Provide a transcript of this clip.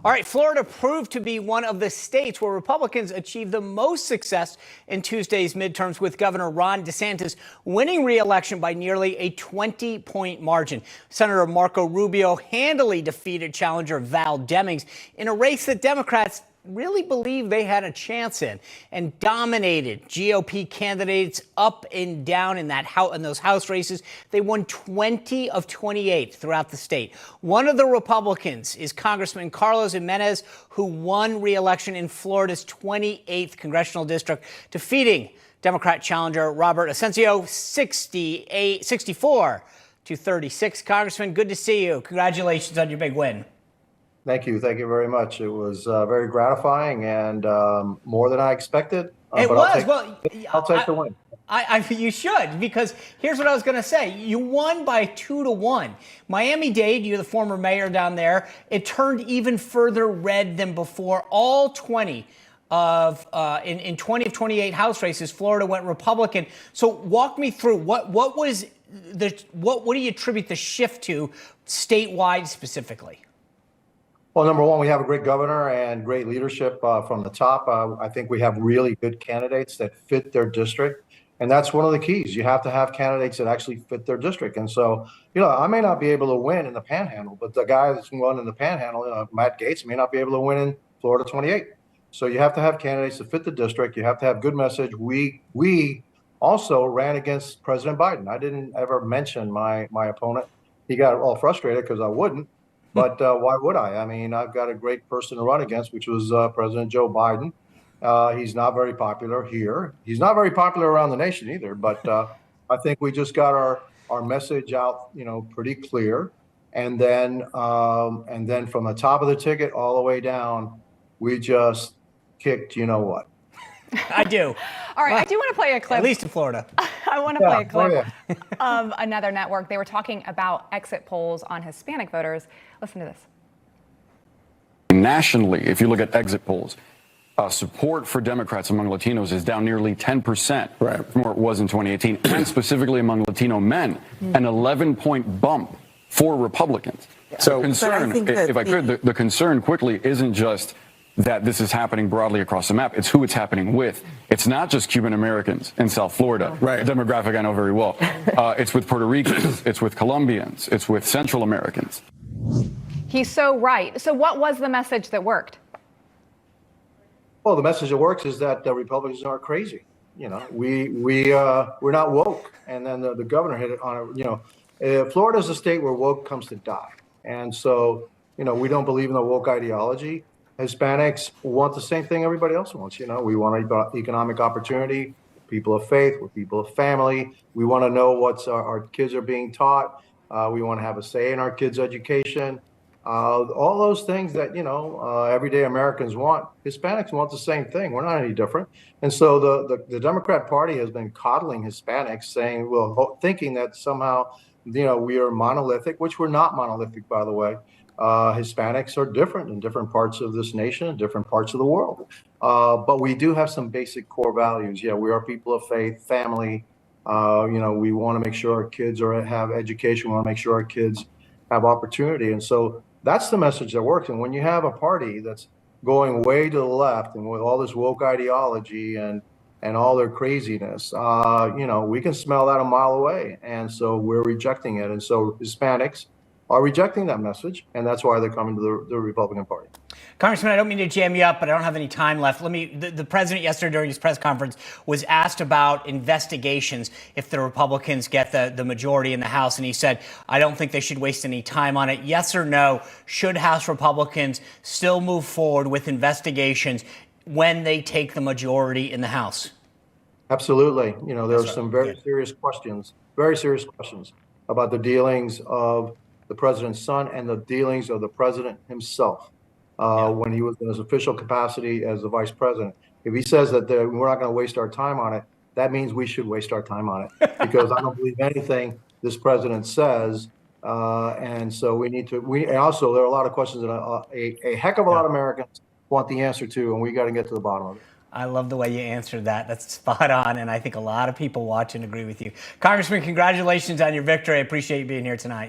All right, Florida proved to be one of the states where Republicans achieved the most success in Tuesday's midterms, with Governor Ron DeSantis winning re-election by nearly a 20-point margin. Senator Marco Rubio handily defeated challenger Val Demings in a race that Democrats really believed they had a chance in, and dominated GOP candidates up and down in those House races. They won 20 of 28 throughout the state. One of the Republicans is Congressman Gimenez, who won re-election in Florida's 28th congressional district, defeating Democrat challenger Robert Asensio 64 to 36. Congressman, good to see you. Congratulations on your big win. Thank you. Thank you very much. It was very gratifying and more than I expected. It was. I'll take the win. You should, because here's what I was going to say. You won by 2-1. Miami-Dade, you're the former mayor down there, it turned even further red than before. All 20 in 20 of 28 House races, Florida went Republican. So walk me through what do you attribute the shift to statewide specifically? Well, number one, we have a great governor and great leadership from the top. I think we have really good candidates that fit their district. And that's one of the keys. You have to have candidates that actually fit their district. And so, I may not be able to win in the Panhandle, but the guy that's won in the Panhandle, Matt Gaetz, may not be able to win in Florida 28. So you have to have candidates that fit the district. You have to have good message. We also ran against President Biden. I didn't ever mention my opponent. He got all frustrated because I wouldn't. But why would I? I mean, I've got a great person to run against, which was President Joe Biden. He's not very popular here. He's not very popular around the nation either. But I think we just got our message out, pretty clear. And then from the top of the ticket all the way down, we just kicked, what? I do. All right, I do want to play a clip. At least in Florida. I want to play a clip of another network. They were talking about exit polls on Hispanic voters. Listen to this. Nationally, if you look at exit polls, support for Democrats among Latinos is down nearly 10% from where it was in 2018, and specifically among Latino men, an 11-point bump for Republicans. So concern, the concern quickly isn't just that this is happening broadly across the map. It's who it's happening with. It's not just Cuban Americans in South Florida, a demographic I know very well. It's with Puerto Ricans, it's with Colombians, it's with Central Americans. He's so right. So what was the message that worked? Well, the message that works is that the Republicans aren't crazy. We're not woke. And then the governor hit it on it. Florida is a state where woke comes to die. And so, we don't believe in the woke ideology. Hispanics want the same thing everybody else wants. We want economic opportunity, people of faith, we're people of family. We want to know what our kids are being taught. We want to have a say in our kids' education. All those things that, everyday Americans want. Hispanics want the same thing. We're not any different. And so the Democrat Party has been coddling Hispanics, saying, thinking that somehow, we are monolithic, which we're not monolithic, by the way. Hispanics are different in different parts of this nation, in different parts of the world. But we do have some basic core values. Yeah, we are people of faith, family. We want to make sure our kids have education. We want to make sure our kids have opportunity. And so that's the message that works. And when you have a party that's going way to the left and with all this woke ideology and all their craziness, we can smell that a mile away. And so we're rejecting it. And so Hispanics are rejecting that message, and that's why they're coming to the Republican Party. Congressman, I don't mean to jam you up, but I don't have any time left. The president yesterday during his press conference was asked about investigations if the Republicans get the majority in the House, and he said, I don't think they should waste any time on it. Yes or no, should House Republicans still move forward with investigations when they take the majority in the House? Absolutely. There are some very serious questions about the dealings of the president's son and the dealings of the president himself when he was in his official capacity as the vice president. If he says that we're not going to waste our time on it, that means we should waste our time on it, because I don't believe anything this president says. And so and also there are a lot of questions that a heck of a lot of Americans want the answer to, and we got to get to the bottom of it. I love the way you answered that. That's spot on, and I think a lot of people watch and agree with you. Congressman, congratulations on your victory. I appreciate you being here tonight.